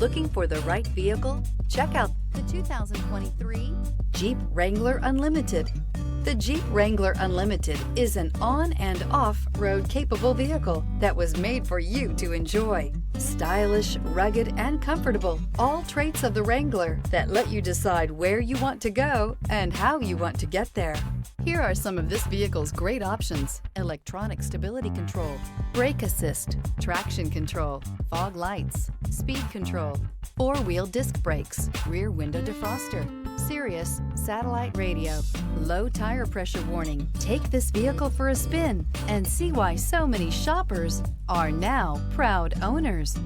Looking for the right vehicle? Check out the 2023 Jeep Wrangler Unlimited. The Jeep Wrangler Unlimited is an on- and off-road capable vehicle that was made for you to enjoy. Stylish, rugged, and comfortable, all traits of the Wrangler that let you decide where you want to go and how you want to get there. Here are some of this vehicle's great options: electronic stability control, brake assist, traction control, fog lights, speed control, four-wheel disc brakes, rear window defroster, Sirius satellite radio, low tire pressure warning. Take this vehicle for a spin and see why so many shoppers are now proud owners.